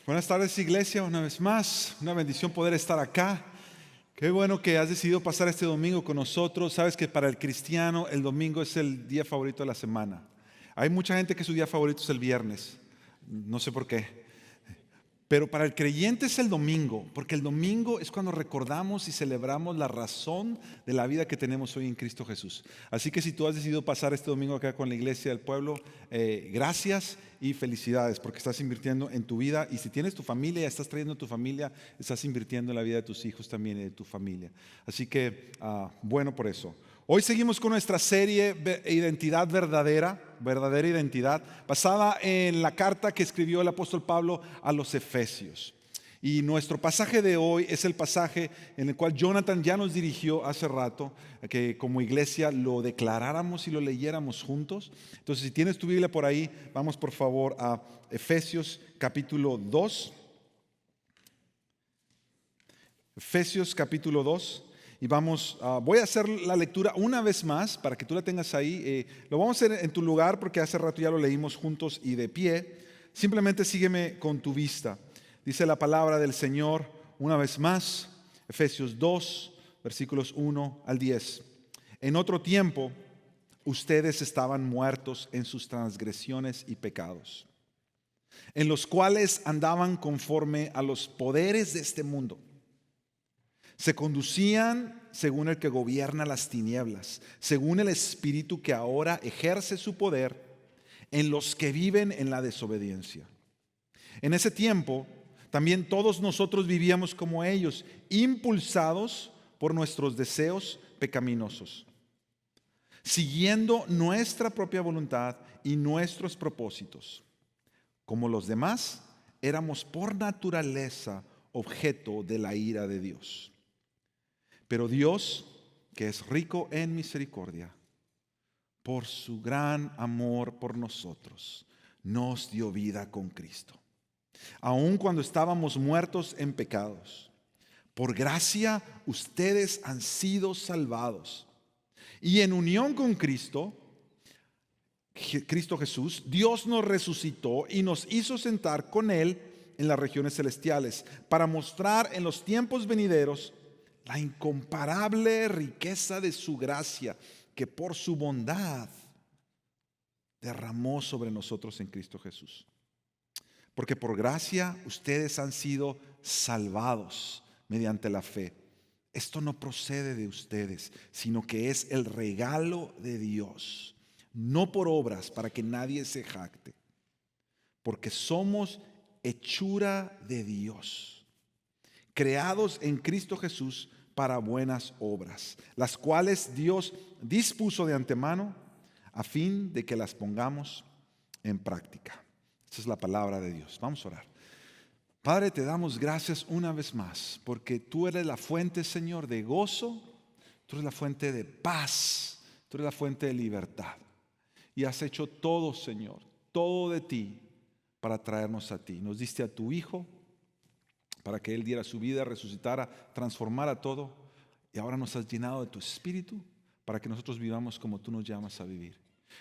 Buenas tardes, iglesia, una vez más. Una bendición poder estar acá. Qué bueno que has decidido pasar este domingo con nosotros. Sabes que para el cristiano el domingo es el día favorito de la semana. Hay mucha gente que su día favorito es el viernes. No sé por qué. Pero para el creyente es el domingo, porque el domingo es cuando recordamos y celebramos la razón de la vida que tenemos hoy en Cristo Jesús. Así que si tú has decidido pasar este domingo acá con la iglesia del pueblo, gracias y felicidades, porque estás invirtiendo en tu vida. Y si tienes tu familia, ya estás trayendo a tu familia, estás invirtiendo en la vida de tus hijos también y de tu familia. Así que, bueno por eso. Hoy seguimos con nuestra serie Identidad Verdadera, verdadera identidad, basada en la carta que escribió el apóstol Pablo a los Efesios. Y nuestro pasaje de hoy es el pasaje en el cual Jonathan ya nos dirigió hace rato, que como iglesia lo declaráramos y lo leyéramos juntos. Entonces, si tienes tu Biblia por ahí, vamos por favor a Efesios capítulo 2. Efesios capítulo 2. Y voy a hacer la lectura una vez más para que tú la tengas ahí. Lo vamos a hacer en tu lugar porque hace rato ya lo leímos juntos y de pie. Simplemente sígueme con tu vista. Dice la palabra del Señor una vez más, Efesios 2, versículos 1 al 10. En otro tiempo, ustedes estaban muertos en sus transgresiones y pecados, en los cuales andaban conforme a los poderes de este mundo. Se conducían según el que gobierna las tinieblas, según el espíritu que ahora ejerce su poder en los que viven en la desobediencia. En ese tiempo, también todos nosotros vivíamos como ellos, impulsados por nuestros deseos pecaminosos, siguiendo nuestra propia voluntad y nuestros propósitos. Como los demás, éramos por naturaleza objeto de la ira de Dios. Pero Dios, que es rico en misericordia, por su gran amor por nosotros, nos dio vida con Cristo. Aun cuando estábamos muertos en pecados, por gracia ustedes han sido salvados. Y en unión con Cristo Jesús, Dios nos resucitó y nos hizo sentar con Él en las regiones celestiales, para mostrar en los tiempos venideros la incomparable riqueza de su gracia, que por su bondad derramó sobre nosotros en Cristo Jesús. Porque por gracia ustedes han sido salvados mediante la fe. Esto no procede de ustedes, sino que es el regalo de Dios, no por obras, para que nadie se jacte. Porque somos hechura de Dios, creados en Cristo Jesús para buenas obras, las cuales Dios dispuso de antemano a fin de que las pongamos en práctica. Esta es la palabra de Dios. Vamos a orar. Padre, te damos gracias una vez más, porque tú eres la fuente, Señor, de gozo, tú eres la fuente de paz, tú eres la fuente de libertad. Y has hecho todo, Señor, todo de ti para traernos a ti. Nos diste a tu Hijo para que Él diera su vida, resucitara, transformara todo. Y ahora nos has llenado de tu Espíritu para que nosotros vivamos como tú nos llamas a vivir.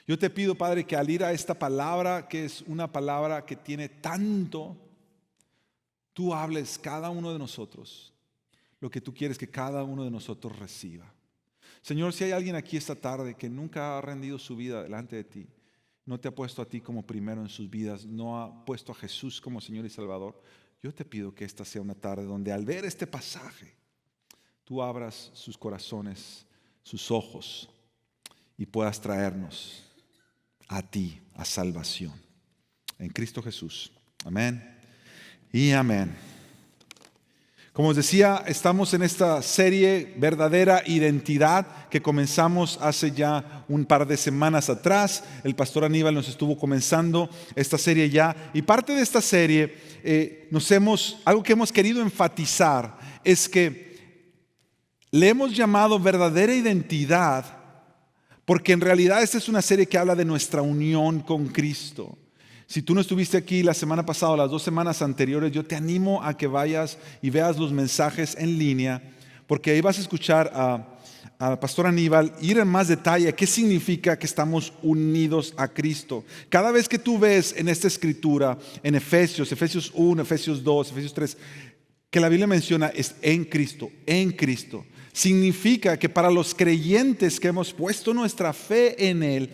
Yo te pido, Padre, que al ir a esta palabra, que es una palabra que tiene tanto, tú hables cada uno de nosotros lo que tú quieres que cada uno de nosotros reciba. Señor, si hay alguien aquí esta tarde que nunca ha rendido su vida delante de ti, no te ha puesto a ti como primero en sus vidas, no ha puesto a Jesús como Señor y Salvador, yo te pido que esta sea una tarde donde al ver este pasaje, tú abras sus corazones, sus ojos, y puedas traernos a ti, a salvación. En Cristo Jesús. Amén y amén. Como os decía, estamos en esta serie Verdadera Identidad que comenzamos hace ya un par de semanas atrás. El pastor Aníbal nos estuvo comenzando esta serie ya. Y parte de esta serie, algo que hemos querido enfatizar es que le hemos llamado verdadera identidad porque en realidad esta es una serie que habla de nuestra unión con Cristo. Si tú no estuviste aquí la semana pasada o las 2 semanas anteriores, yo te animo a que vayas y veas los mensajes en línea, porque ahí vas a escuchar pastor Aníbal ir en más detalle qué significa que estamos unidos a Cristo. Cada vez que tú ves en esta escritura, en Efesios 1, Efesios 2, Efesios 3, que la Biblia menciona es en Cristo, significa que para los creyentes que hemos puesto nuestra fe en Él,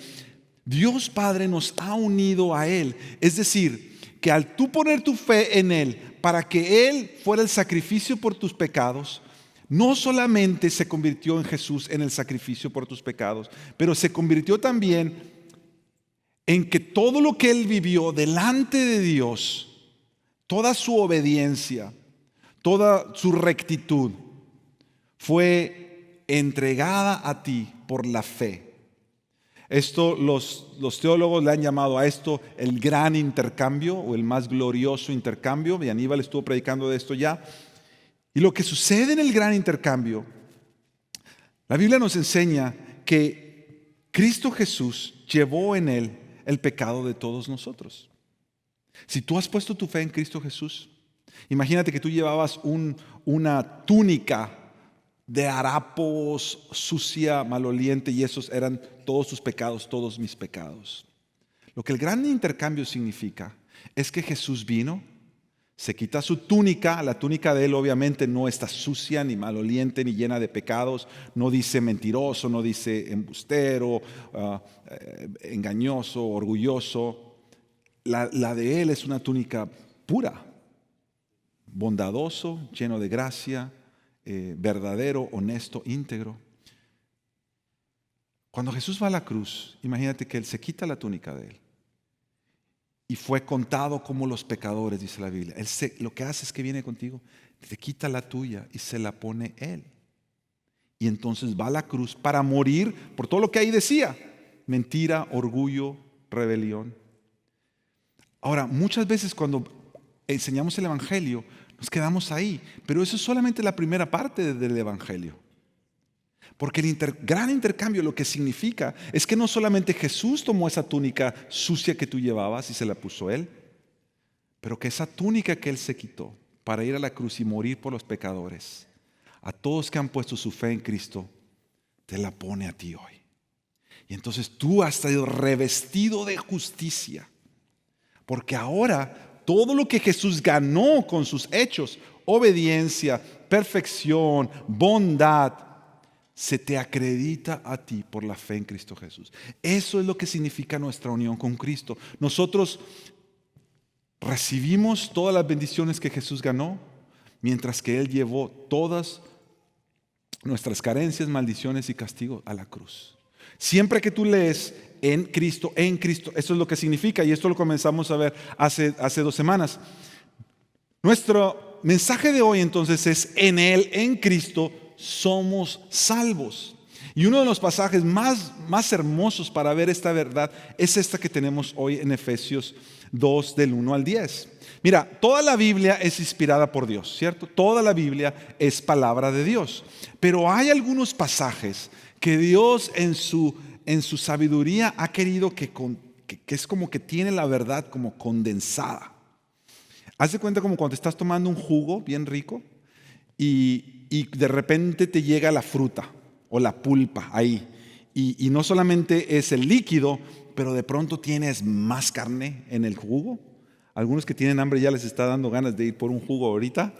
Dios Padre nos ha unido a Él. Es decir, que al tú poner tu fe en Él, para que Él fuera el sacrificio por tus pecados, no solamente se convirtió en Jesús en el sacrificio por tus pecados, pero se convirtió también en que todo lo que Él vivió delante de Dios, toda su obediencia, toda su rectitud, fue entregada a ti por la fe. Esto los teólogos le han llamado a esto el gran intercambio o el más glorioso intercambio, y Aníbal estuvo predicando de esto ya. Y lo que sucede en el gran intercambio, la Biblia nos enseña que Cristo Jesús llevó en Él el pecado de todos nosotros. Si tú has puesto tu fe en Cristo Jesús, imagínate que tú llevabas una túnica de harapos, sucia, maloliente, y esos eran todos tus pecados, todos mis pecados. Lo que el gran intercambio significa es que Jesús vino, se quita su túnica. La túnica de Él obviamente no está sucia, ni maloliente, ni llena de pecados. No dice mentiroso, no dice embustero, engañoso, orgulloso. La de Él es una túnica pura, bondadoso, lleno de gracia, verdadero, honesto, íntegro. Cuando Jesús va a la cruz, imagínate que Él se quita la túnica de Él y fue contado como los pecadores, dice la Biblia. Él lo que hace es que viene contigo, te quita la tuya y se la pone Él. Y entonces va a la cruz para morir por todo lo que ahí decía: mentira, orgullo, rebelión. Ahora, muchas veces cuando enseñamos el Evangelio, nos quedamos ahí, pero eso es solamente la primera parte del Evangelio. Porque el gran intercambio lo que significa es que no solamente Jesús tomó esa túnica sucia que tú llevabas y se la puso Él, pero que esa túnica que Él se quitó para ir a la cruz y morir por los pecadores, a todos que han puesto su fe en Cristo, te la pone a ti hoy. Y entonces tú has sido revestido de justicia, porque ahora todo lo que Jesús ganó con sus hechos, obediencia, perfección, bondad, se te acredita a ti por la fe en Cristo Jesús. Eso es lo que significa nuestra unión con Cristo. Nosotros recibimos todas las bendiciones que Jesús ganó, mientras que Él llevó todas nuestras carencias, maldiciones y castigos a la cruz. Siempre que tú lees en Cristo, eso es lo que significa, y esto lo comenzamos a ver hace 2 semanas. Nuestro mensaje de hoy entonces es: en Él, en Cristo, somos salvos. Y uno de los pasajes más hermosos para ver esta verdad es esta que tenemos hoy en Efesios 2 del 1 al 10. Mira, toda la Biblia es inspirada por Dios, ¿cierto? Toda la Biblia es palabra de Dios. Pero hay algunos pasajes que Dios en su sabiduría ha querido que es como que tiene la verdad como condensada. Haz de cuenta como cuando estás tomando un jugo bien rico y de repente te llega la fruta o la pulpa ahí. Y no solamente es el líquido, pero de pronto tienes más carne en el jugo. Algunos que tienen hambre ya les está dando ganas de ir por un jugo ahorita.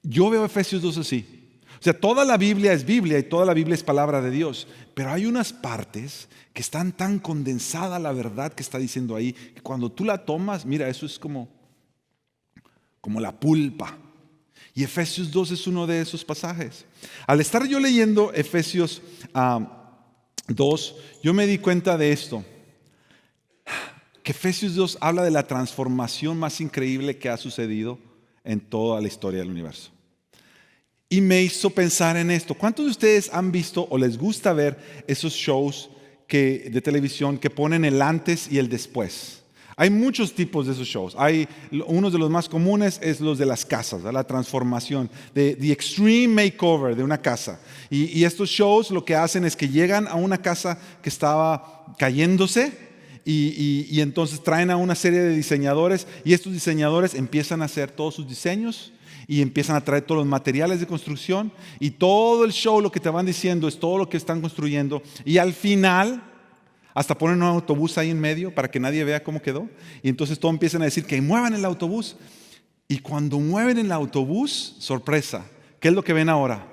Yo veo Efesios 2 así. O sea, toda la Biblia es Biblia y toda la Biblia es palabra de Dios. Pero hay unas partes que están tan condensada la verdad que está diciendo ahí, que cuando tú la tomas, mira, eso es como la pulpa. Y Efesios 2 es uno de esos pasajes. Al estar yo leyendo Efesios 2, yo me di cuenta de esto. Que Efesios 2 habla de la transformación más increíble que ha sucedido en toda la historia del universo. Y me hizo pensar en esto. ¿Cuántos de ustedes han visto o les gusta ver esos shows de televisión que ponen el antes y el después? Hay muchos tipos de esos shows. Uno de los más comunes es los de las casas, la transformación, the extreme makeover de una casa. Y estos shows lo que hacen es que llegan a una casa que estaba cayéndose y entonces traen a una serie de diseñadores y estos diseñadores empiezan a hacer todos sus diseños Y empiezan a traer todos los materiales de construcción y todo el show, lo que te van diciendo es todo lo que están construyendo. Y al final, hasta ponen un autobús ahí en medio para que nadie vea cómo quedó. Y entonces todos empiezan a decir que muevan el autobús. Y cuando mueven el autobús, sorpresa, ¿qué es lo que ven ahora?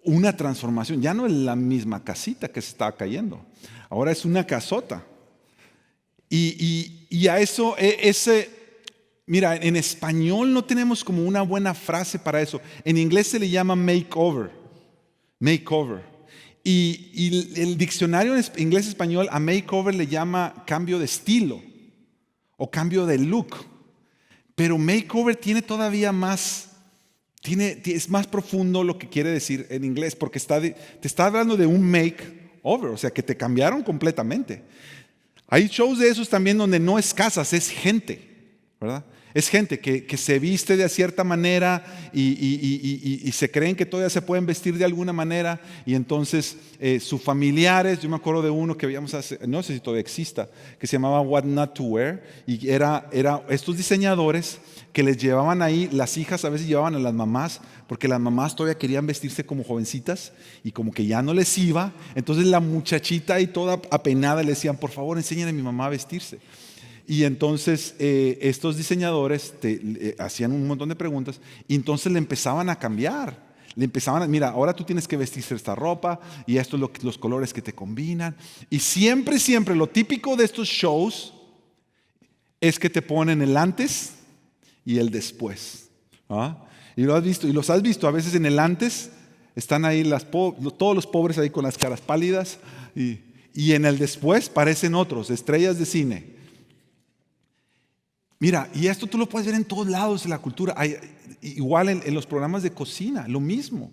Una transformación. Ya no es la misma casita que se estaba cayendo. Ahora es una casota. Y a eso, mira, en español no tenemos como una buena frase para eso. En inglés se le llama makeover. Makeover. Y el diccionario en inglés-español a makeover le llama cambio de estilo o cambio de look. Pero makeover tiene todavía más, es más profundo lo que quiere decir en inglés, porque te está hablando de un makeover, o sea, que te cambiaron completamente. Hay shows de esos también donde no es casas, es gente, ¿verdad? Es gente que se viste de cierta manera y se creen que todavía se pueden vestir de alguna manera y entonces sus familiares, yo me acuerdo de uno que veíamos hace, no sé si todavía exista, que se llamaba What Not to Wear y era estos diseñadores que les llevaban ahí, las hijas a veces llevaban a las mamás porque las mamás todavía querían vestirse como jovencitas y como que ya no les iba, entonces la muchachita ahí toda apenada le decían, por favor enséñale a mi mamá a vestirse. Y entonces estos diseñadores hacían un montón de preguntas y entonces le empezaban a cambiar. Le empezaban a, mira, ahora tú tienes que vestirse esta ropa y esto es los colores que te combinan. Y siempre, siempre, lo típico de estos shows es que te ponen el antes y el después. ¿Ah? Y lo has visto, y los has visto, a veces en el antes están ahí todos los pobres ahí con las caras pálidas y en el después parecen otros, estrellas de cine. Mira, y esto tú lo puedes ver en todos lados en la cultura. Igual en los programas de cocina, lo mismo.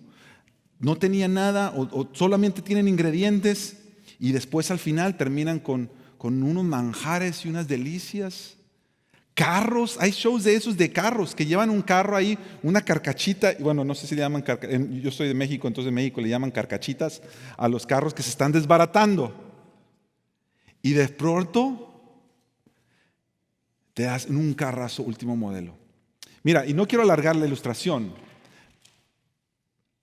No tenían nada o solamente tienen ingredientes y después al final terminan con unos manjares y unas delicias. Carros, hay shows de esos de carros que llevan un carro ahí, una carcachita. Y bueno, no sé si le llaman yo soy de México, entonces en México le llaman carcachitas a los carros que se están desbaratando. Y de pronto te das en un carrazo último modelo. Mira, y no quiero alargar la ilustración,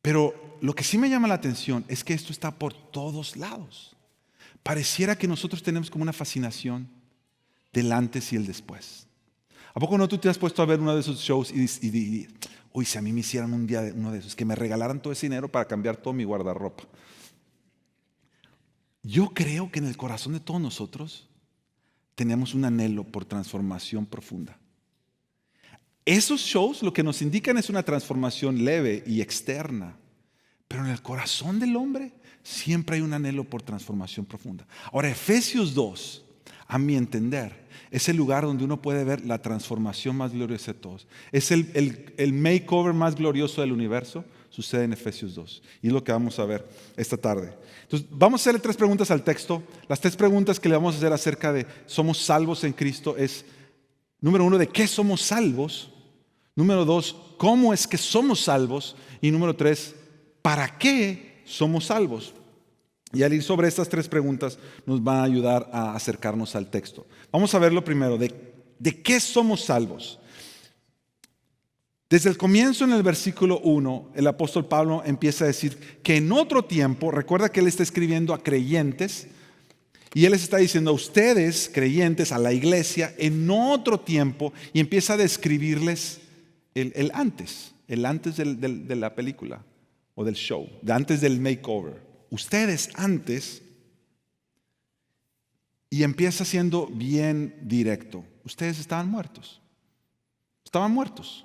pero lo que sí me llama la atención es que esto está por todos lados. Pareciera que nosotros tenemos como una fascinación del antes y el después. ¿A poco no tú te has puesto a ver uno de esos shows y uy, si a mí me hicieran un día uno de esos, que me regalaran todo ese dinero para cambiar todo mi guardarropa? Yo creo que en el corazón de todos nosotros tenemos un anhelo por transformación profunda. Esos shows lo que nos indican es una transformación leve y externa, pero en el corazón del hombre siempre hay un anhelo por transformación profunda. Ahora, Efesios 2, a mi entender, es el lugar donde uno puede ver la transformación más gloriosa de todos. Es el makeover más glorioso del universo. Sucede en Efesios 2 y es lo que vamos a ver esta tarde. Entonces vamos a hacerle 3 preguntas al texto. Las 3 preguntas que le vamos a hacer acerca de somos salvos en Cristo es: número 1, ¿de qué somos salvos? Número 2, ¿cómo es que somos salvos? Y número 3, ¿para qué somos salvos? Y al ir sobre estas 3 preguntas nos va a ayudar a acercarnos al texto. Vamos a ver lo primero, ¿de qué somos salvos? Desde el comienzo en el versículo 1, el apóstol Pablo empieza a decir que en otro tiempo, recuerda que él está escribiendo a creyentes, y él les está diciendo a ustedes, creyentes, a la iglesia, en otro tiempo, y empieza a describirles el antes de la película o del show, antes del makeover. Ustedes antes, y empieza siendo bien directo, ustedes estaban muertos. Estaban muertos.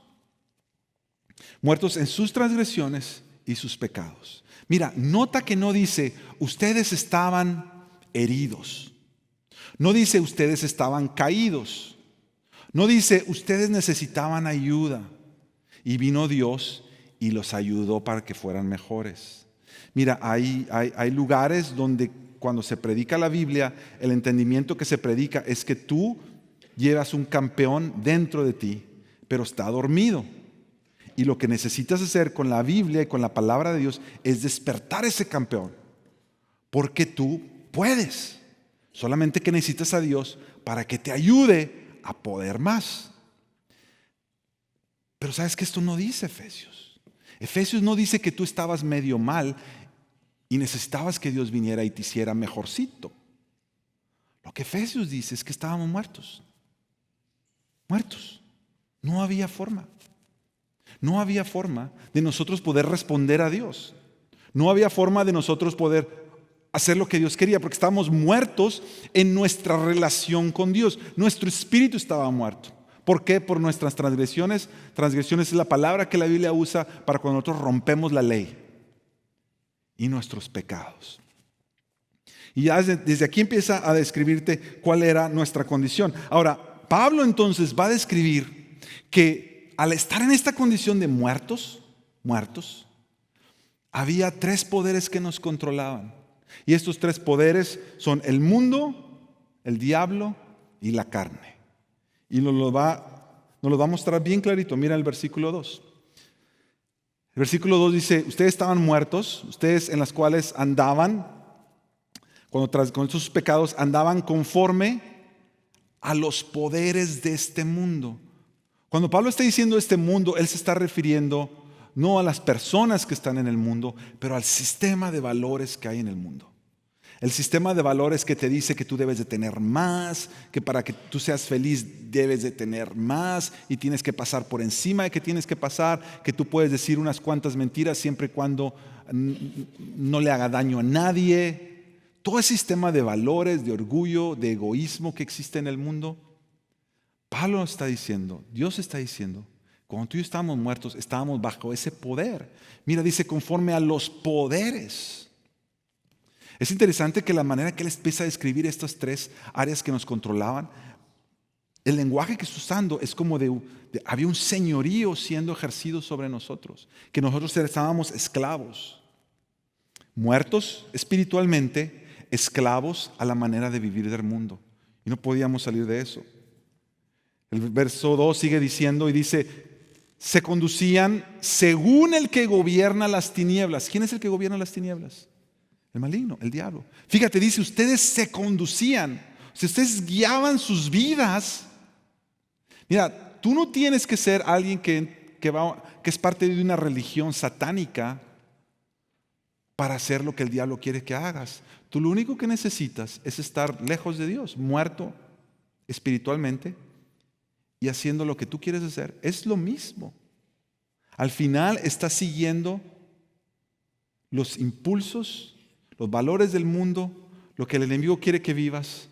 Muertos en sus transgresiones y sus pecados. Mira, nota que no dice ustedes estaban heridos. No dice ustedes estaban caídos. No dice ustedes necesitaban ayuda y vino Dios y los ayudó para que fueran mejores. Mira, hay lugares donde cuando se predica la Biblia, el entendimiento que se predica es que tú llevas un campeón dentro de ti, pero está dormido. Y lo que necesitas hacer con la Biblia y con la palabra de Dios es despertar ese campeón. Porque tú puedes. Solamente que necesitas a Dios para que te ayude a poder más. Pero ¿sabes que esto no dice Efesios? Efesios no dice que tú estabas medio mal y necesitabas que Dios viniera y te hiciera mejorcito. Lo que Efesios dice es que estábamos muertos. Muertos. No había forma. No había forma de nosotros poder responder a Dios. No había forma de nosotros poder hacer lo que Dios quería, porque estábamos muertos en nuestra relación con Dios. Nuestro espíritu estaba muerto. ¿Por qué? Por nuestras transgresiones. Transgresiones es la palabra que la Biblia usa para cuando nosotros rompemos la ley. Y nuestros pecados. Y ya desde aquí empieza a describirte cuál era nuestra condición. Ahora, Pablo entonces va a describir que al estar en esta condición de muertos, había tres poderes que nos controlaban. Y estos tres poderes son el mundo, el diablo y la carne. Y nos lo va a mostrar bien clarito. Mira el versículo 2. El versículo 2 dice, ustedes estaban muertos, ustedes en las cuales andaban, con sus pecados, andaban conforme a los poderes de este mundo. Cuando Pablo está diciendo este mundo, él se está refiriendo no a las personas que están en el mundo, pero al sistema de valores que hay en el mundo. El sistema de valores que te dice que tú debes de tener más, que para que tú seas feliz debes de tener más y tienes que pasar por encima de que tienes que pasar, que tú puedes decir unas cuantas mentiras siempre y cuando no le haga daño a nadie. Todo el sistema de valores, de orgullo, de egoísmo que existe en el mundo. Pablo está diciendo, Dios está diciendo, cuando tú y yo estábamos muertos, estábamos bajo ese poder. Mira, dice conforme a los poderes. Es interesante que la manera que él empieza a describir estas tres áreas que nos controlaban, el lenguaje que está usando es como había un señorío siendo ejercido sobre nosotros, que nosotros estábamos esclavos, muertos espiritualmente, esclavos a la manera de vivir del mundo. Y no podíamos salir de eso. El verso 2 sigue diciendo y dice, se conducían según el que gobierna las tinieblas. ¿Quién es el que gobierna las tinieblas? El maligno, el diablo. Fíjate, dice, ustedes se conducían, si ustedes guiaban sus vidas. Mira, tú no tienes que ser alguien que es parte de una religión satánica para hacer lo que el diablo quiere que hagas. Tú lo único que necesitas es estar lejos de Dios, muerto espiritualmente y haciendo lo que tú quieres hacer. Es lo mismo. Al final estás siguiendo los impulsos, los valores del mundo, lo que el enemigo quiere que vivas,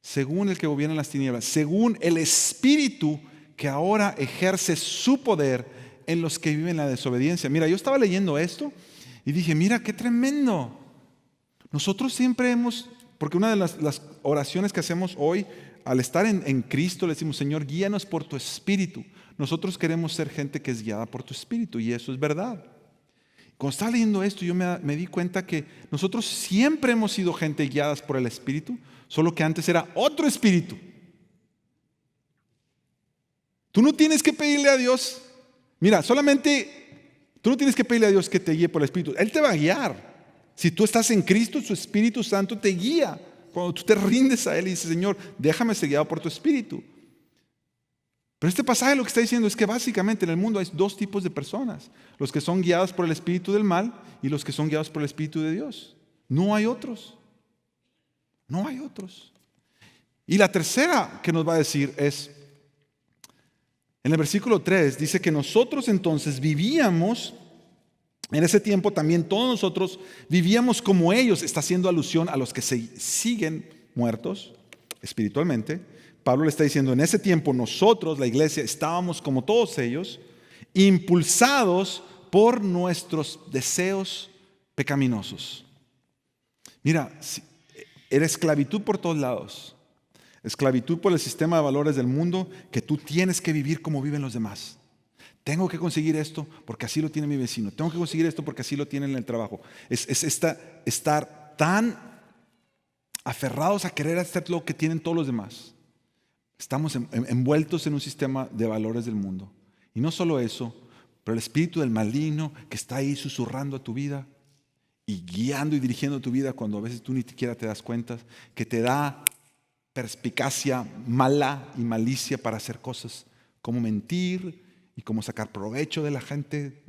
según el que gobierna las tinieblas, según el espíritu que ahora ejerce su poder en los que viven la desobediencia. Mira, yo estaba leyendo esto y dije, mira qué tremendo. Nosotros siempre porque una de las oraciones que hacemos hoy, al estar en Cristo, le decimos, Señor, guíanos por tu espíritu. Nosotros queremos ser gente que es guiada por tu espíritu y eso es verdad. Cuando estaba leyendo esto, yo me di cuenta que nosotros siempre hemos sido gente guiadas por el Espíritu, solo que antes era otro espíritu. Tú no tienes que pedirle a Dios, mira, tú no tienes que pedirle a Dios que te guíe por el Espíritu, Él te va a guiar. Si tú estás en Cristo, su Espíritu Santo te guía. Cuando tú te rindes a Él y dices, Señor, déjame ser guiado por tu Espíritu. Pero este pasaje lo que está diciendo es que básicamente en el mundo hay dos tipos de personas. Los que son guiados por el espíritu del mal y los que son guiados por el espíritu de Dios. No hay otros. No hay otros. Y la tercera que nos va a decir es, en el versículo 3, dice que nosotros entonces vivíamos, en ese tiempo también todos nosotros vivíamos como ellos. Está haciendo alusión a los que se siguen muertos espiritualmente. Pablo le está diciendo, en ese tiempo nosotros, la iglesia, estábamos como todos ellos, impulsados por nuestros deseos pecaminosos. Mira, era esclavitud por todos lados. Esclavitud por el sistema de valores del mundo, que tú tienes que vivir como viven los demás. Tengo que conseguir esto porque así lo tiene mi vecino. Tengo que conseguir esto porque así lo tienen en el trabajo. Es estar tan aferrados a querer hacer lo que tienen todos los demás. Estamos envueltos en un sistema de valores del mundo. Y no solo eso, pero el espíritu del maligno que está ahí susurrando a tu vida y guiando y dirigiendo tu vida cuando a veces tú ni siquiera te das cuenta, que te da perspicacia mala y malicia para hacer cosas como mentir y cómo sacar provecho de la gente.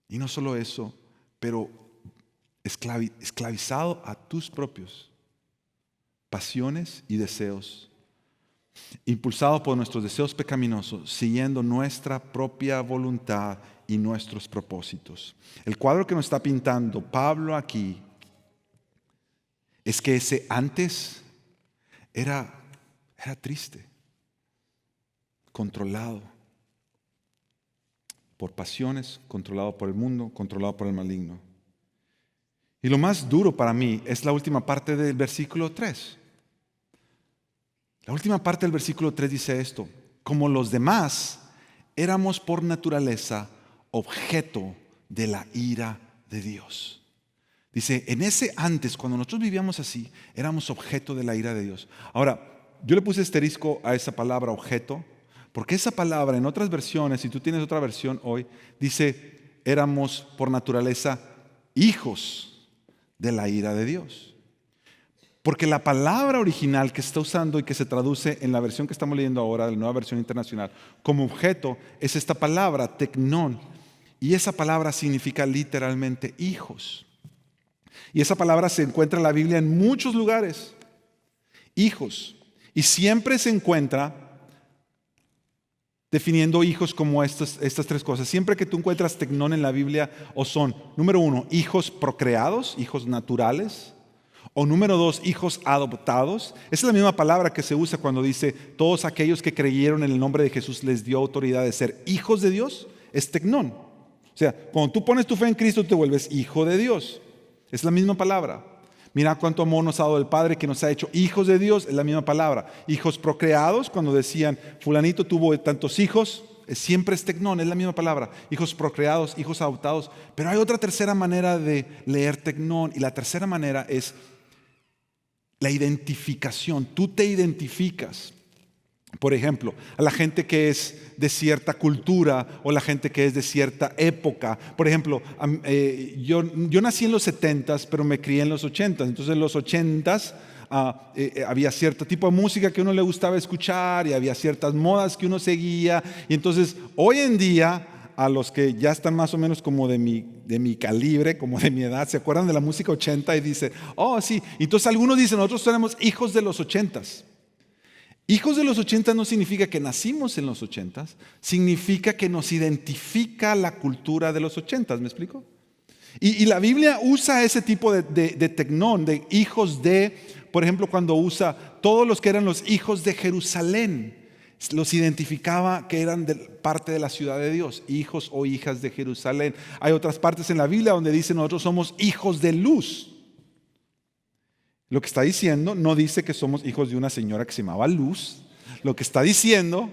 Y no solo eso, pero esclavizado a tus propios pasiones y deseos, impulsado por nuestros deseos pecaminosos, siguiendo nuestra propia voluntad y nuestros propósitos. El cuadro que nos está pintando Pablo aquí es que ese antes era triste, controlado por pasiones, controlado por el mundo, controlado por el maligno. Y lo más duro para mí es la última parte del versículo 3. La última parte del versículo 3 dice esto: como los demás, éramos por naturaleza objeto de la ira de Dios. Dice, en ese antes, cuando nosotros vivíamos así, éramos objeto de la ira de Dios. Ahora, yo le puse asterisco a esa palabra objeto, porque esa palabra en otras versiones, si tú tienes otra versión hoy, dice, éramos por naturaleza hijos de la ira de Dios. Porque la palabra original que está usando y que se traduce en la versión que estamos leyendo ahora, la nueva versión internacional, como objeto, es esta palabra, tecnón. Y esa palabra significa literalmente hijos. Y esa palabra se encuentra en la Biblia en muchos lugares. Hijos. Y siempre se encuentra definiendo hijos como estas tres cosas. Siempre que tú encuentras tecnón en la Biblia, o son, número 1, hijos procreados, hijos naturales. O número 2, hijos adoptados. Esa es la misma palabra que se usa cuando dice, todos aquellos que creyeron en el nombre de Jesús les dio autoridad de ser hijos de Dios. Es tecnón. O sea, cuando tú pones tu fe en Cristo, te vuelves hijo de Dios. Es la misma palabra. Mira cuánto amor nos ha dado el Padre, que nos ha hecho hijos de Dios. Es la misma palabra. Hijos procreados, cuando decían, fulanito tuvo tantos hijos, siempre es tecnón, es la misma palabra. Hijos procreados, hijos adoptados. Pero hay otra tercera manera de leer tecnón, y la tercera manera es la identificación. Tú te identificas. Por ejemplo, a la gente que es de cierta cultura o la gente que es de cierta época. Por ejemplo, yo nací en los 70s, pero me crié en los 80s. Entonces en los 80s había cierto tipo de música que a uno le gustaba escuchar y había ciertas modas que uno seguía. Y entonces hoy en día, a los que ya están más o menos como de mi calibre, como de mi edad, se acuerdan de la música 80 y dicen, oh sí. Entonces algunos dicen, nosotros somos hijos de los 80s. Hijos de los 80 no significa que nacimos en los 80, significa que nos identifica la cultura de los 80, ¿me explico? Y la Biblia usa ese tipo de tecnón, de hijos de, por ejemplo, cuando usa todos los que eran los hijos de Jerusalén, los identificaba que eran parte de la ciudad de Dios, hijos o hijas de Jerusalén. Hay otras partes en la Biblia donde dice nosotros somos hijos de luz. Lo que está diciendo no dice que somos hijos de una señora que se llamaba Luz. Lo que está diciendo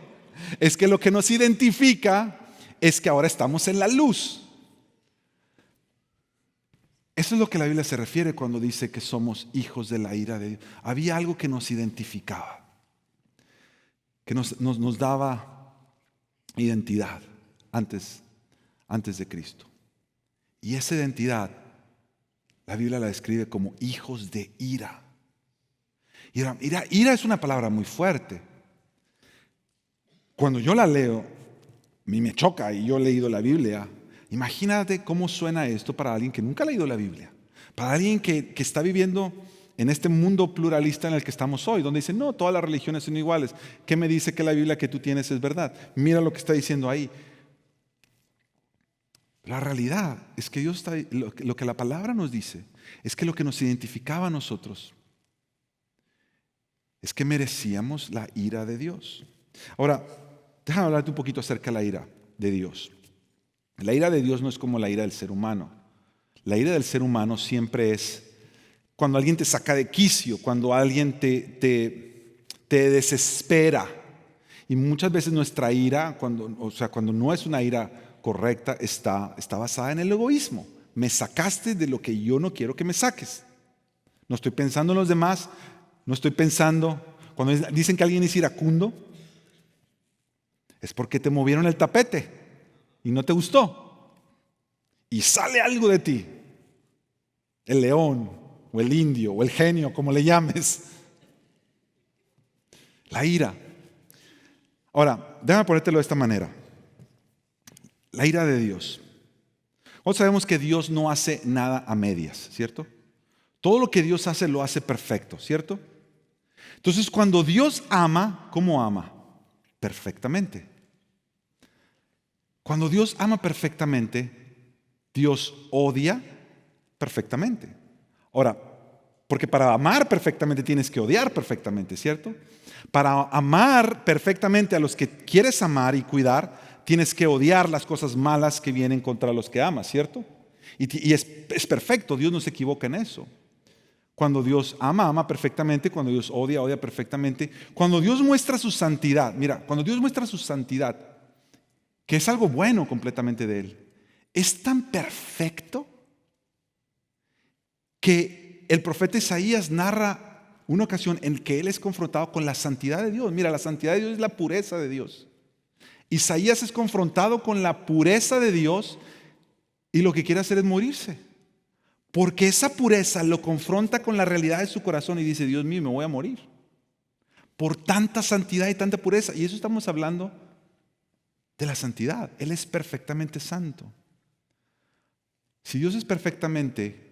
es que lo que nos identifica es que ahora estamos en la luz. Eso es lo que la Biblia se refiere cuando dice que somos hijos de la ira de Dios. Había algo que nos identificaba, que nos daba identidad antes de Cristo. Y esa identidad la Biblia la describe como hijos de ira. Ira es una palabra muy fuerte. Cuando yo la leo, a mí me choca, y yo he leído la Biblia. Imagínate cómo suena esto para alguien que nunca ha leído la Biblia. Para alguien que está viviendo en este mundo pluralista en el que estamos hoy, donde dicen, no, todas las religiones son iguales. ¿Qué me dice que la Biblia que tú tienes es verdad? Mira lo que está diciendo ahí. La realidad es que Dios lo que la palabra nos dice es que lo que nos identificaba a nosotros es que merecíamos la ira de Dios. Ahora, déjame hablarte un poquito acerca de la ira de Dios. La ira de Dios no es como la ira del ser humano. La ira del ser humano siempre es cuando alguien te saca de quicio, cuando alguien te desespera. Y muchas veces nuestra ira, cuando no es una ira correcta, está basada en el egoísmo. Me sacaste de lo que yo no quiero que me saques. No estoy pensando en los demás, no estoy pensando, cuando dicen que alguien es iracundo, es porque te movieron el tapete y no te gustó. Y sale algo de ti. El león, o el indio, o el genio, como le llames. La ira. Ahora, déjame ponértelo de esta manera. La ira de Dios. Nosotros sabemos que Dios no hace nada a medias, ¿cierto? Todo lo que Dios hace lo hace perfecto, ¿cierto? Entonces, cuando Dios ama, ¿cómo ama? Perfectamente. Cuando Dios ama perfectamente, Dios odia perfectamente. Ahora, porque para amar perfectamente tienes que odiar perfectamente, ¿cierto? Para amar perfectamente a los que quieres amar y cuidar, tienes que odiar las cosas malas que vienen contra los que amas, ¿cierto? Y es perfecto, Dios no se equivoca en eso. Cuando Dios ama, ama perfectamente. Cuando Dios odia, odia perfectamente. Cuando Dios muestra su santidad, mira, cuando Dios muestra su santidad, que es algo bueno completamente de Él, es tan perfecto que el profeta Isaías narra una ocasión en que él es confrontado con la santidad de Dios. Mira, la santidad de Dios es la pureza de Dios. Isaías es confrontado con la pureza de Dios y lo que quiere hacer es morirse. Porque esa pureza lo confronta con la realidad de su corazón y dice, Dios mío, me voy a morir. Por tanta santidad y tanta pureza. Y eso estamos hablando de la santidad. Él es perfectamente santo. Si Dios es perfectamente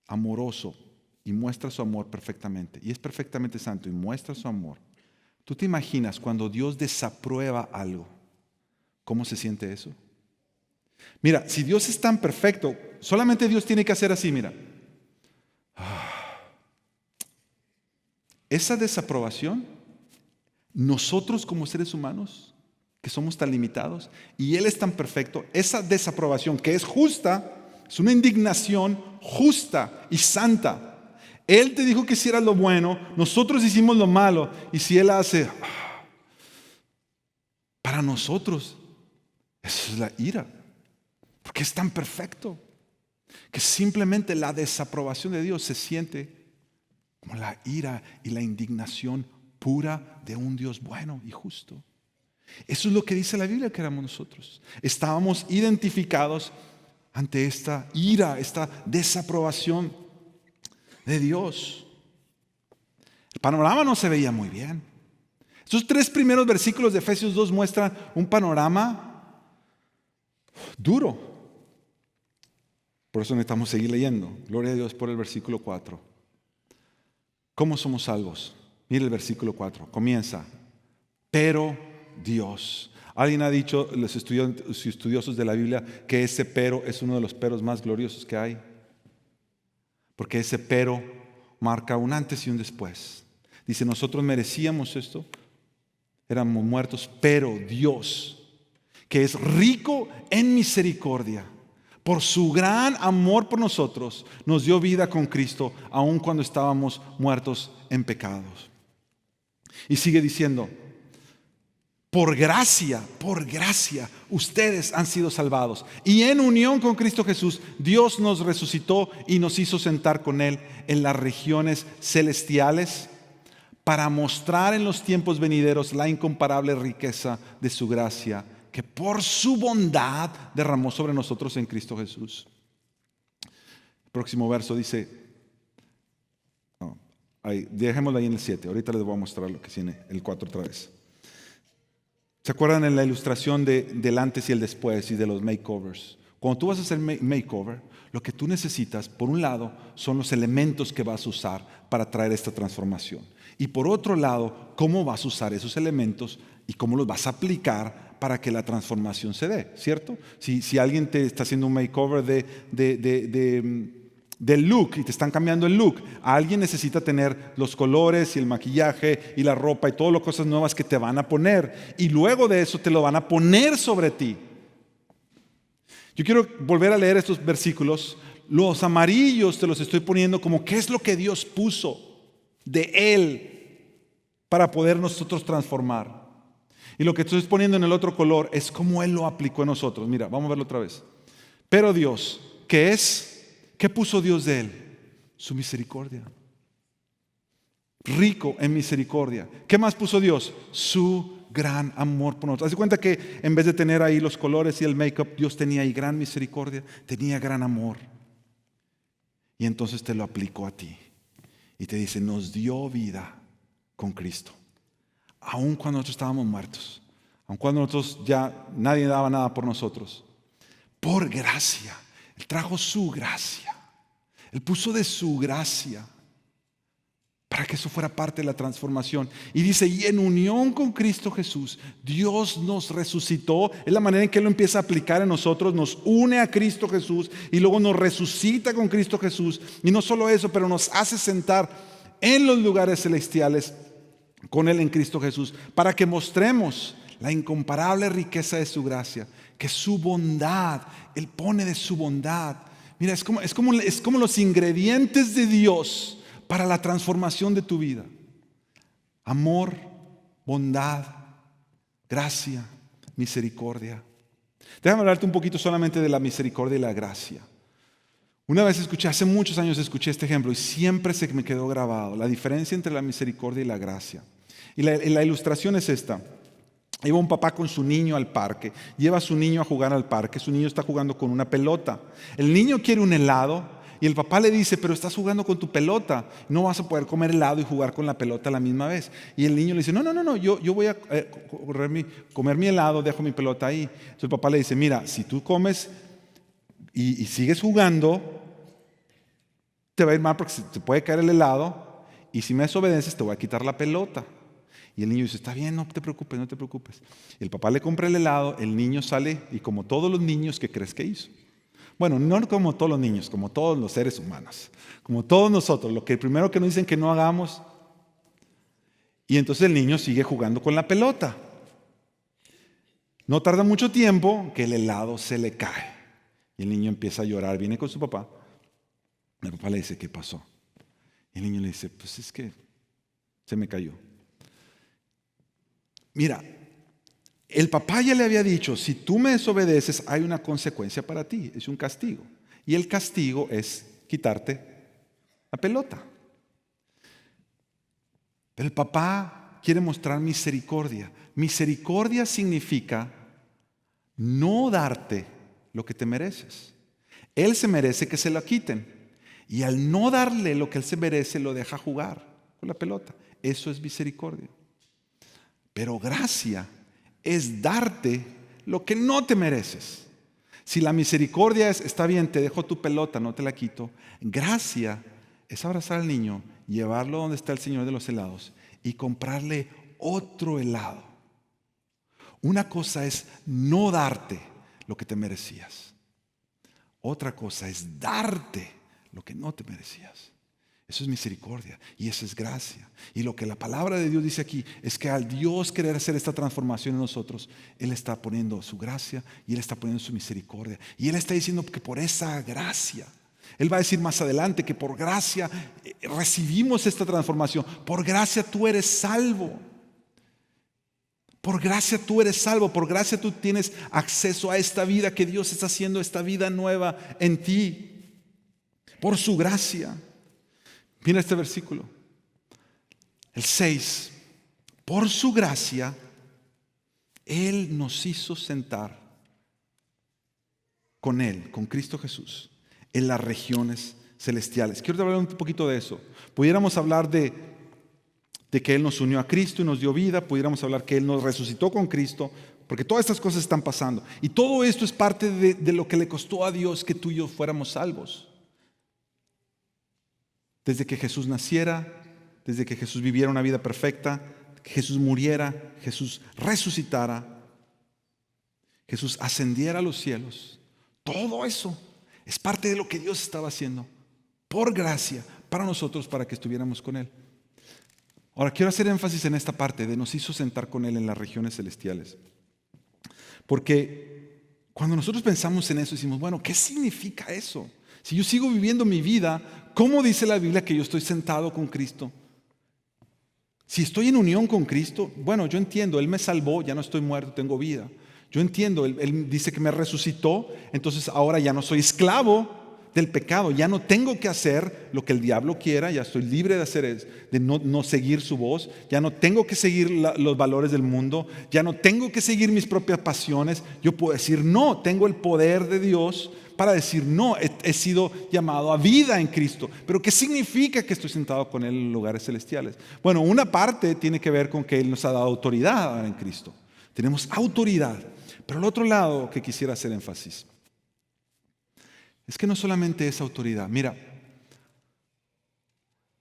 amoroso y muestra su amor perfectamente, y es perfectamente santo y muestra su amor, ¿tú te imaginas cuando Dios desaprueba algo? ¿Cómo se siente eso? Mira, si Dios es tan perfecto, solamente Dios tiene que hacer así, mira. Esa desaprobación, nosotros como seres humanos, que somos tan limitados, y Él es tan perfecto, esa desaprobación que es justa, es una indignación justa y santa. Él te dijo que hicieras lo bueno, nosotros hicimos lo malo, y si Él hace, para nosotros, eso es la ira, porque es tan perfecto, que simplemente la desaprobación de Dios se siente como la ira y la indignación pura de un Dios bueno y justo. Eso es lo que dice la Biblia que éramos nosotros. Estábamos identificados ante esta ira, esta desaprobación de Dios. El panorama no se veía muy bien. Estos 3 primeros versículos de Efesios 2 muestran un panorama duro. Por eso necesitamos seguir leyendo. Gloria a Dios por el versículo 4. ¿Cómo somos salvos? Mire el versículo 4. Comienza. Pero Dios. Alguien ha dicho, los estudiosos de la Biblia, que ese pero es uno de los peros más gloriosos que hay. Porque ese pero marca un antes y un después. Dice, nosotros merecíamos esto, éramos muertos, pero Dios, que es rico en misericordia, por su gran amor por nosotros, nos dio vida con Cristo, aun cuando estábamos muertos en pecados. Y sigue diciendo, por gracia, ustedes han sido salvados. Y en unión con Cristo Jesús, Dios nos resucitó y nos hizo sentar con Él en las regiones celestiales para mostrar en los tiempos venideros la incomparable riqueza de su gracia, que por su bondad derramó sobre nosotros en Cristo Jesús. El próximo verso dice, dejémoslo ahí en el 7, ahorita les voy a mostrar lo que tiene el 4 otra vez. ¿Se acuerdan en la ilustración del antes y el después y de los makeovers? Cuando tú vas a hacer makeover, lo que tú necesitas, por un lado, son los elementos que vas a usar para traer esta transformación. Y por otro lado, cómo vas a usar esos elementos y cómo los vas a aplicar para que la transformación se dé, ¿cierto? Si alguien te está haciendo un makeover del look y te están cambiando el look, alguien necesita tener los colores y el maquillaje y la ropa y todas las cosas nuevas que te van a poner, y luego de eso te lo van a poner sobre ti. Yo quiero volver a leer estos versículos. Los amarillos te los estoy poniendo como qué es lo que Dios puso de Él para poder nosotros transformar, y lo que estoy poniendo en el otro color es cómo Él lo aplicó en nosotros. Mira, vamos a verlo otra vez. Pero Dios, ¿qué puso Dios de Él? Su misericordia. Rico en misericordia. ¿Qué más puso Dios? Su gran amor por nosotros. Haz de cuenta que en vez de tener ahí los colores y el make-up, Dios tenía ahí gran misericordia, tenía gran amor. Y entonces te lo aplicó a ti. Y te dice, nos dio vida con Cristo. Aun cuando nosotros estábamos muertos, aun cuando nosotros ya nadie daba nada por nosotros. Por gracia. Él trajo su gracia. Él puso de su gracia para que eso fuera parte de la transformación. Y dice, y en unión con Cristo Jesús, Dios nos resucitó. Es la manera en que Él lo empieza a aplicar en nosotros. Nos une a Cristo Jesús y luego nos resucita con Cristo Jesús. Y no solo eso, pero nos hace sentar en los lugares celestiales con Él en Cristo Jesús, para que mostremos la incomparable riqueza de su gracia, que su bondad, Él pone de su bondad. Mira, es como los ingredientes de Dios para la transformación de tu vida. Amor, bondad, gracia, misericordia. Déjame hablarte un poquito solamente de la misericordia y la gracia. Una vez hace muchos años escuché este ejemplo y siempre se me quedó grabado, la diferencia entre la misericordia y la gracia. Y la ilustración es esta. Iba un papá con su niño al parque, lleva a su niño a jugar al parque, su niño está jugando con una pelota. El niño quiere un helado y el papá le dice, pero estás jugando con tu pelota, no vas a poder comer helado y jugar con la pelota a la misma vez. Y el niño le dice, no, yo voy a comer mi helado, dejo mi pelota ahí. Entonces el papá le dice, mira, si tú comes y sigues jugando, te va a ir mal porque te puede caer el helado, y si me desobedeces te voy a quitar la pelota. Y el niño dice, está bien, no te preocupes. El papá le compra el helado, el niño sale y como todos los niños, ¿qué crees que hizo? Bueno, no como todos los niños, como todos los seres humanos, como todos nosotros, lo que primero que nos dicen que no hagamos. Y entonces el niño sigue jugando con la pelota. No tarda mucho tiempo que el helado se le cae. Y el niño empieza a llorar, viene con su papá. El papá le dice, ¿qué pasó? Y el niño le dice, pues es que se me cayó. Mira, el papá ya le había dicho, si tú me desobedeces hay una consecuencia para ti, es un castigo. Y el castigo es quitarte la pelota. Pero el papá quiere mostrar misericordia. Misericordia significa no darte lo que te mereces. Él se merece que se lo quiten. Y al no darle lo que él se merece, lo deja jugar con la pelota. Eso es misericordia. Pero gracia es darte lo que no te mereces. Si la misericordia es, está bien, te dejo tu pelota, no te la quito. Gracia es abrazar al niño, llevarlo donde está el Señor de los helados y comprarle otro helado. Una cosa es no darte lo que te merecías. Otra cosa es darte lo que no te merecías. Eso es misericordia y eso es gracia. Y lo que la palabra de Dios dice aquí es que al Dios querer hacer esta transformación en nosotros, Él está poniendo su gracia y Él está poniendo su misericordia. Y Él está diciendo que por esa gracia, Él va a decir más adelante que por gracia recibimos esta transformación. Por gracia tú eres salvo. Por gracia tú eres salvo. Por gracia tú tienes acceso a esta vida que Dios está haciendo, esta vida nueva en ti. Por su gracia. Mira este versículo, el 6. Por su gracia, Él nos hizo sentar con Él, con Cristo Jesús, en las regiones celestiales. Quiero hablar un poquito de eso. Pudiéramos hablar de que Él nos unió a Cristo y nos dio vida. Pudiéramos hablar que Él nos resucitó con Cristo, porque todas estas cosas están pasando. Y todo esto es parte de lo que le costó a Dios que tú y yo fuéramos salvos. Desde que Jesús naciera, desde que Jesús viviera una vida perfecta, que Jesús muriera, Jesús resucitara, Jesús ascendiera a los cielos. Todo eso es parte de lo que Dios estaba haciendo por gracia para nosotros, para que estuviéramos con Él. Ahora quiero hacer énfasis en esta parte de nos hizo sentar con Él en las regiones celestiales. Porque cuando nosotros pensamos en eso decimos, bueno, ¿qué significa eso? Si yo sigo viviendo mi vida, ¿cómo dice la Biblia que yo estoy sentado con Cristo? Si estoy en unión con Cristo, bueno, yo entiendo, Él me salvó, ya no estoy muerto, tengo vida. Yo entiendo, Él dice que me resucitó, entonces ahora ya no soy esclavo del pecado, ya no tengo que hacer lo que el diablo quiera, ya estoy libre de hacer, de no seguir su voz, ya no tengo que seguir los valores del mundo, ya no tengo que seguir mis propias pasiones. Yo puedo decir no, tengo el poder de Dios para decir no, he sido llamado a vida en Cristo. Pero ¿qué significa que estoy sentado con Él en lugares celestiales? Bueno, una parte tiene que ver con que Él nos ha dado autoridad ahora en Cristo. tenemos autoridad. Pero el otro lado que quisiera hacer énfasis es que no solamente es autoridad. Mira,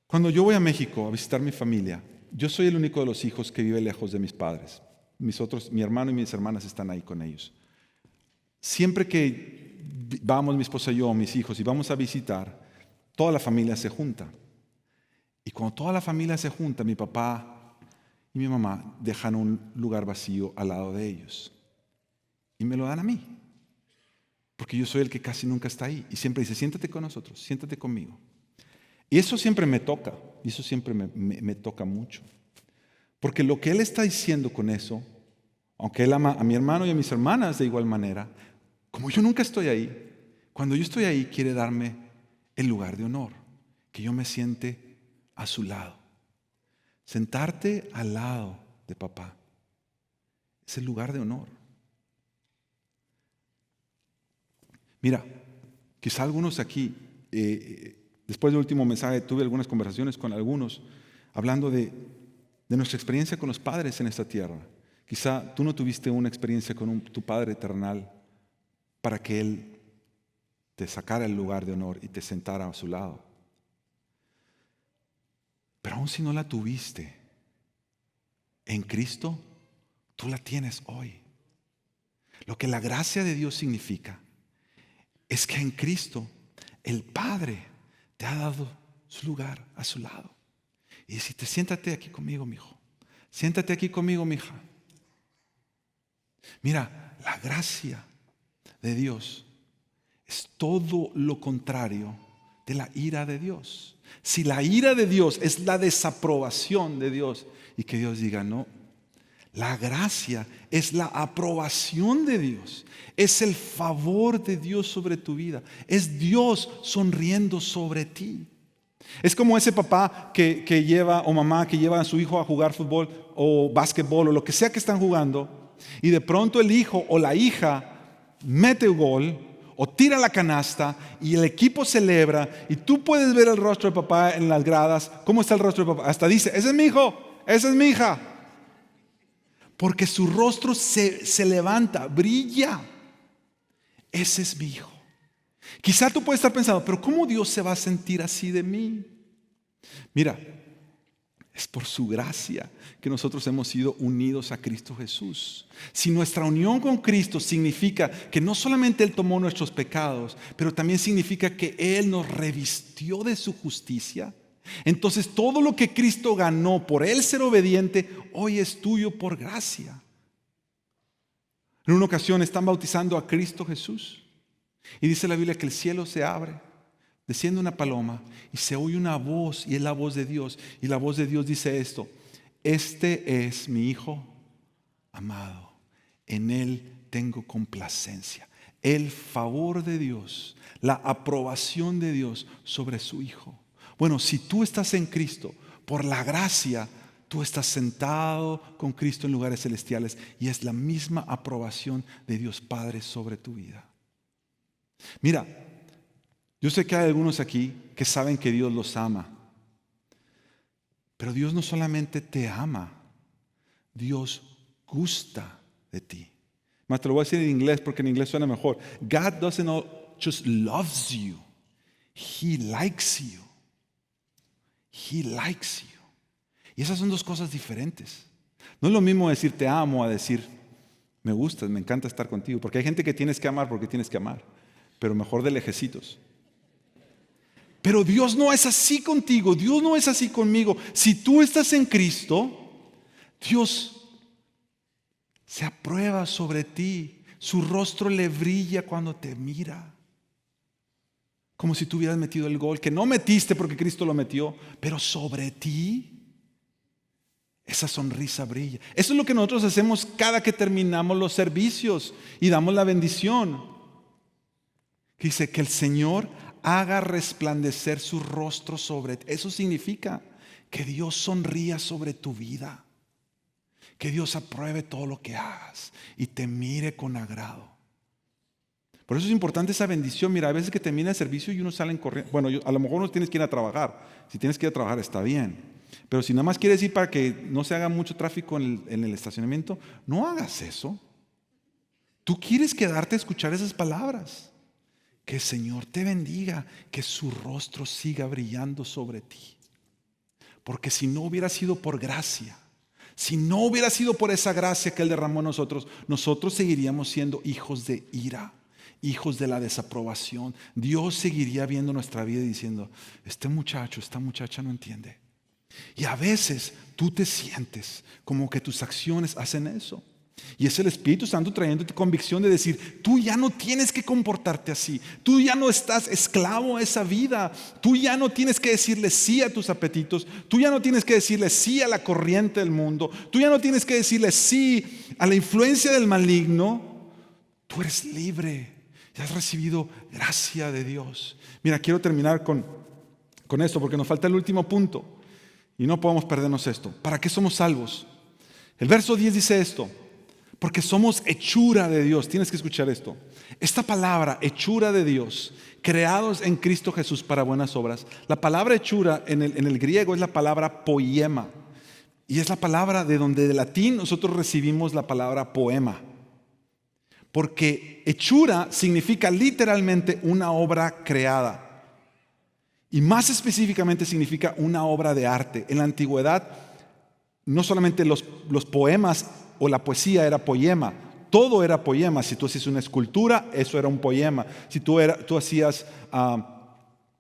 cuando yo voy a México a visitar mi familia, yo soy el único de los hijos que vive lejos de mis padres. Mi hermano y mis hermanas están ahí con ellos. Siempre que vamos, mi esposa y yo, mis hijos, y vamos a visitar, toda la familia se junta. Y cuando toda la familia se junta, mi papá y mi mamá dejan un lugar vacío al lado de ellos. Y me lo dan a mí. Porque yo soy el que casi nunca está ahí. Y siempre dice, siéntate con nosotros, siéntate conmigo. Y eso siempre me toca. Y eso siempre me toca mucho. Porque lo que él está diciendo con eso, aunque él ama a mi hermano y a mis hermanas de igual manera, como yo nunca estoy ahí, cuando yo estoy ahí quiere darme el lugar de honor. Que yo me siente a su lado. Sentarte al lado de papá es el lugar de honor. Mira, quizá algunos aquí, después del último mensaje, tuve algunas conversaciones con algunos hablando de nuestra experiencia con los padres en esta tierra. Quizá tú no tuviste una experiencia con tu Padre Eternal para que Él te sacara el lugar de honor y te sentara a su lado. Pero aun si no la tuviste, en Cristo, tú la tienes hoy. Lo que la gracia de Dios significa es que en Cristo el Padre te ha dado su lugar a su lado. Y dice, siéntate aquí conmigo, mi hijo. Siéntate aquí conmigo, mi hija. Mira, la gracia de Dios es todo lo contrario de la ira de Dios. Si la ira de Dios es la desaprobación de Dios y que Dios diga no, la gracia es la aprobación de Dios, es el favor de Dios sobre tu vida, es Dios sonriendo sobre ti. Es como ese papá que lleva o mamá que lleva a su hijo a jugar fútbol o básquetbol o lo que sea que están jugando y de pronto el hijo o la hija mete el gol o tira la canasta y el equipo celebra y tú puedes ver el rostro de papá en las gradas. ¿Cómo está el rostro de papá? Hasta dice, ese es mi hijo, esa es mi hija. Porque su rostro se levanta, brilla. Ese es mi hijo. Quizá tú puedes estar pensando, pero ¿cómo Dios se va a sentir así de mí? Mira, es por su gracia que nosotros hemos sido unidos a Cristo Jesús. Si nuestra unión con Cristo significa que no solamente Él tomó nuestros pecados, pero también significa que Él nos revistió de su justicia, entonces todo lo que Cristo ganó por Él ser obediente, hoy es tuyo por gracia. En una ocasión están bautizando a Cristo Jesús y dice la Biblia que el cielo se abre, desciende una paloma y se oye una voz y es la voz de Dios. Y la voz de Dios dice esto: este es mi Hijo amado, en Él tengo complacencia. El favor de Dios, la aprobación de Dios sobre su Hijo. Bueno, si tú estás en Cristo, por la gracia, tú estás sentado con Cristo en lugares celestiales y es la misma aprobación de Dios Padre sobre tu vida. Mira, yo sé que hay algunos aquí que saben que Dios los ama, pero Dios no solamente te ama, Dios gusta de ti. Más te lo voy a decir en inglés porque en inglés suena mejor. God doesn't just loves you, He likes you. He likes you. Y esas son dos cosas diferentes. No es lo mismo decir te amo a decir me gustas, me encanta estar contigo. Porque hay gente que tienes que amar porque tienes que amar, pero mejor de lejecitos. Pero Dios no es así contigo, Dios no es así conmigo. Si tú estás en Cristo, Dios se aprueba sobre ti. Su rostro le brilla cuando te mira. Como si tú hubieras metido el gol, que no metiste porque Cristo lo metió, pero sobre ti esa sonrisa brilla. Eso es lo que nosotros hacemos cada que terminamos los servicios y damos la bendición. Dice que el Señor haga resplandecer su rostro sobre ti. Eso significa que Dios sonría sobre tu vida, que Dios apruebe todo lo que hagas y te mire con agrado. Por eso es importante esa bendición. Mira, a veces que termina el servicio y uno sale corriendo. Bueno, a lo mejor no tienes que ir a trabajar. Si tienes que ir a trabajar está bien. Pero si nada más quieres ir para que no se haga mucho tráfico en el estacionamiento, no hagas eso. Tú quieres quedarte a escuchar esas palabras. Que el Señor te bendiga, que su rostro siga brillando sobre ti. Porque si no hubiera sido por gracia, si no hubiera sido por esa gracia que Él derramó en nosotros, nosotros seguiríamos siendo hijos de ira, hijos de la desaprobación. Dios seguiría viendo nuestra vida y diciendo, este muchacho, esta muchacha no entiende. Y a veces tú te sientes como que tus acciones hacen eso. Y es el Espíritu Santo trayéndote convicción de decir, tú ya no tienes que comportarte así. Tú ya no estás esclavo a esa vida. Tú ya no tienes que decirle sí a tus apetitos. Tú ya no tienes que decirle sí a la corriente del mundo. Tú ya no tienes que decirle sí a la influencia del maligno. Tú eres libre. Ya has recibido gracia de Dios. Mira, quiero terminar con esto porque nos falta el último punto. Y no podemos perdernos esto. ¿Para qué somos salvos? El verso 10 dice esto. Porque somos hechura de Dios. Tienes que escuchar esto. Esta palabra, hechura de Dios, creados en Cristo Jesús para buenas obras. La palabra hechura en el griego es la palabra poiema. Y es la palabra de donde de latín nosotros recibimos la palabra poema. Porque hechura significa literalmente una obra creada. Y más específicamente significa una obra de arte. En la antigüedad, no solamente los poemas o la poesía era poema, todo era poema. Si tú hacías una escultura, eso era un poema. Si tú hacías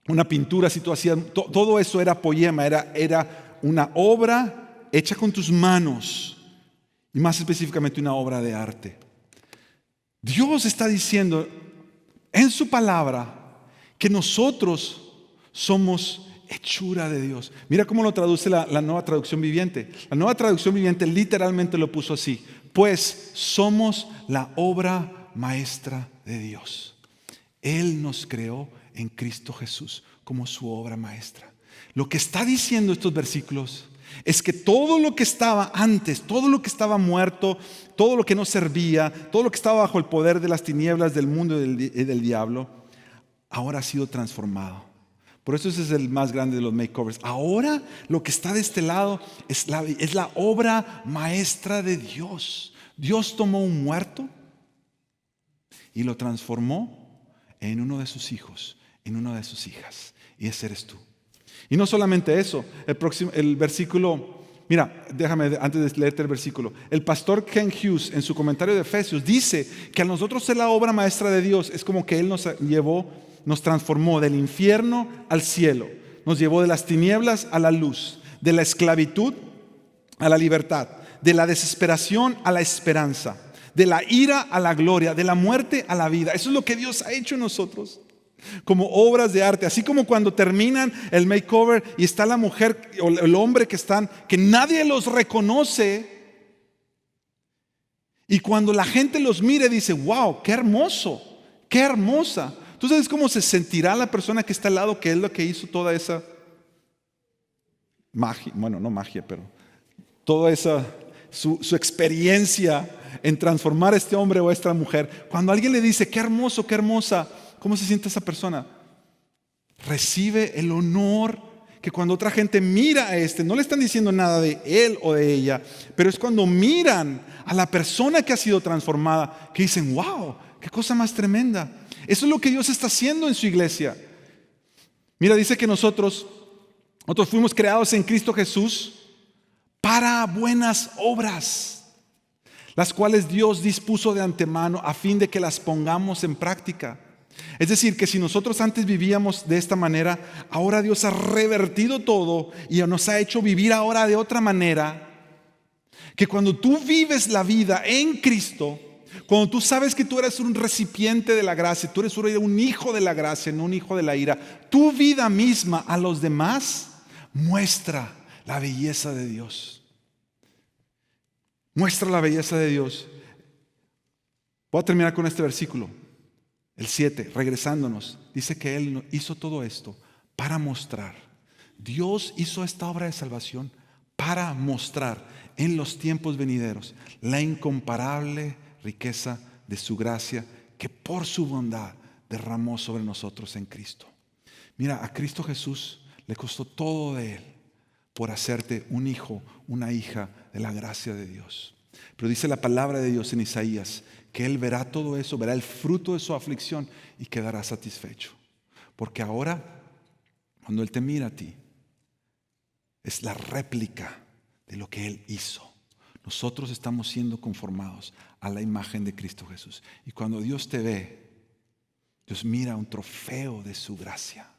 una pintura, si tú hacías, todo eso era poema, era una obra hecha con tus manos y más específicamente una obra de arte. Dios está diciendo en su palabra que nosotros somos hechura de Dios. Mira cómo lo traduce la Nueva Traducción Viviente. La Nueva Traducción Viviente literalmente lo puso así: pues somos la obra maestra de Dios. Él nos creó en Cristo Jesús como su obra maestra. Lo que está diciendo estos versículos es que todo lo que estaba antes, todo lo que estaba muerto, todo lo que no servía, todo lo que estaba bajo el poder de las tinieblas del mundo y del diablo, ahora ha sido transformado. Por eso ese es el más grande de los makeovers. Ahora lo que está de este lado es la obra maestra de Dios. Dios tomó un muerto y lo transformó en uno de sus hijos, en una de sus hijas. Y ese eres tú. Y no solamente eso, el versículo, mira, déjame antes de leerte el versículo. El pastor Ken Hughes en su comentario de Efesios dice que a nosotros ser la obra maestra de Dios es como que Él nos transformó del infierno al cielo, nos llevó de las tinieblas a la luz, de la esclavitud a la libertad, de la desesperación a la esperanza, de la ira a la gloria, de la muerte a la vida. Eso es lo que Dios ha hecho en nosotros, como obras de arte. Así como cuando terminan el makeover y está la mujer o el hombre que nadie los reconoce, y cuando la gente los mire dice, wow, qué hermoso, qué hermosa. ¿Tú sabes cómo se sentirá la persona que está al lado, que es lo que hizo toda esa magia? Bueno, no magia, pero toda esa su experiencia en transformar a este hombre o a esta mujer. Cuando alguien le dice, qué hermoso, qué hermosa, ¿cómo se siente esa persona? Recibe el honor que cuando otra gente mira a no le están diciendo nada de él o de ella, pero es cuando miran a la persona que ha sido transformada, que dicen, wow, qué cosa más tremenda. Eso es lo que Dios está haciendo en su iglesia. Mira, dice que nosotros fuimos creados en Cristo Jesús para buenas obras, las cuales Dios dispuso de antemano a fin de que las pongamos en práctica. Es decir, que si nosotros antes vivíamos de esta manera, ahora Dios ha revertido todo y nos ha hecho vivir ahora de otra manera. Que cuando tú vives la vida en Cristo, cuando tú sabes que tú eres un recipiente de la gracia, tú eres un hijo de la gracia, no un hijo de la ira, tu vida misma a los demás muestra la belleza de Dios. Muestra la belleza de Dios. Voy a terminar con este versículo, el 7, regresándonos. Dice que Él hizo todo esto para mostrar. Dios hizo esta obra de salvación para mostrar en los tiempos venideros la incomparable riqueza de su gracia que por su bondad derramó sobre nosotros en Cristo. Mira, a Cristo Jesús le costó todo de Él. por hacerte un hijo, una hija de la gracia de Dios. Pero dice la palabra de Dios en Isaías que Él verá todo eso, verá el fruto de su aflicción y quedará satisfecho. Porque ahora, cuando Él te mira a ti, es la réplica de lo que Él hizo. Nosotros estamos siendo conformados a la imagen de Cristo Jesús. Y cuando Dios te ve, Dios mira un trofeo de su gracia.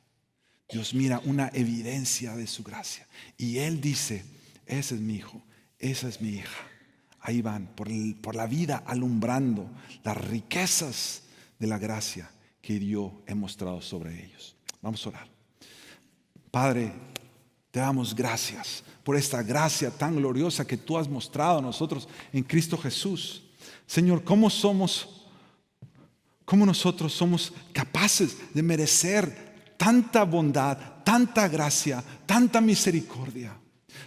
Dios mira una evidencia de su gracia. Y Él dice, ese es mi hijo, esa es mi hija. Ahí van por la vida alumbrando las riquezas de la gracia que yo he mostrado sobre ellos. Vamos a orar. Padre, te damos gracias por esta gracia tan gloriosa que tú has mostrado a nosotros en Cristo Jesús. Señor, ¿cómo nosotros somos capaces de merecer tanta bondad, tanta gracia, tanta misericordia?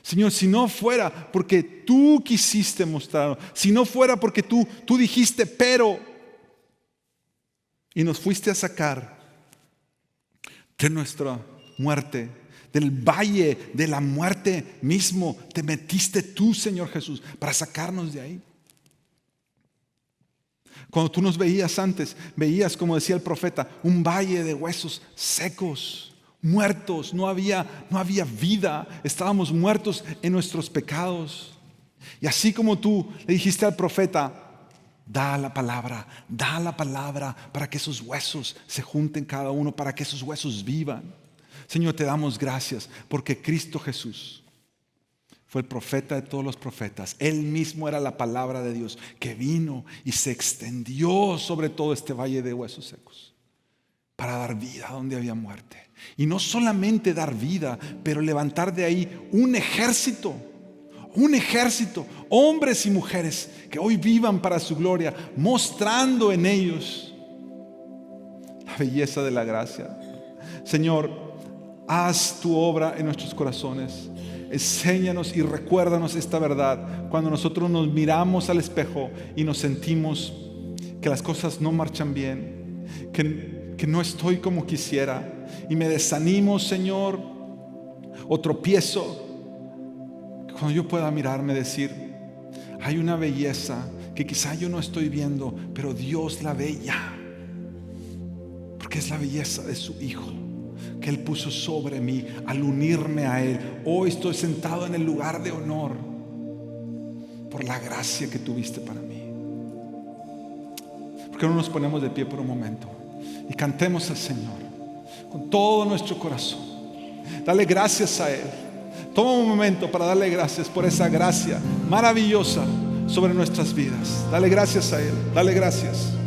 Señor, si no fuera porque tú quisiste mostrarlo, si no fuera porque tú dijiste pero, y nos fuiste a sacar de nuestra muerte, del valle de la muerte mismo, te metiste tú, Señor Jesús, para sacarnos de ahí. Cuando tú nos veías antes, veías, como decía el profeta, un valle de huesos secos, muertos, no había vida, estábamos muertos en nuestros pecados. Y así como tú le dijiste al profeta, da la palabra para que esos huesos se junten cada uno, para que esos huesos vivan. Señor, te damos gracias porque Cristo Jesús fue el profeta de todos los profetas. Él mismo era la palabra de Dios que vino y se extendió sobre todo este valle de huesos secos para dar vida donde había muerte. Y no solamente dar vida, pero levantar de ahí un ejército, hombres y mujeres que hoy vivan para su gloria, mostrando en ellos la belleza de la gracia. Señor, haz tu obra en nuestros corazones. Enséñanos y recuérdanos esta verdad cuando nosotros nos miramos al espejo y nos sentimos que las cosas no marchan bien, que no estoy como quisiera y me desanimo, Señor, o tropiezo. Cuando yo pueda mirarme y decir, hay una belleza que quizá yo no estoy viendo, pero Dios la ve ya, porque es la belleza de su Hijo que Él puso sobre mí al unirme a Él. Hoy estoy sentado en el lugar de honor por la gracia que tuviste para mí. ¿Por qué no nos ponemos de pie por un momento y cantemos al Señor con todo nuestro corazón? Dale gracias a Él. Toma un momento para darle gracias por esa gracia maravillosa sobre nuestras vidas. Dale gracias a Él. Dale gracias.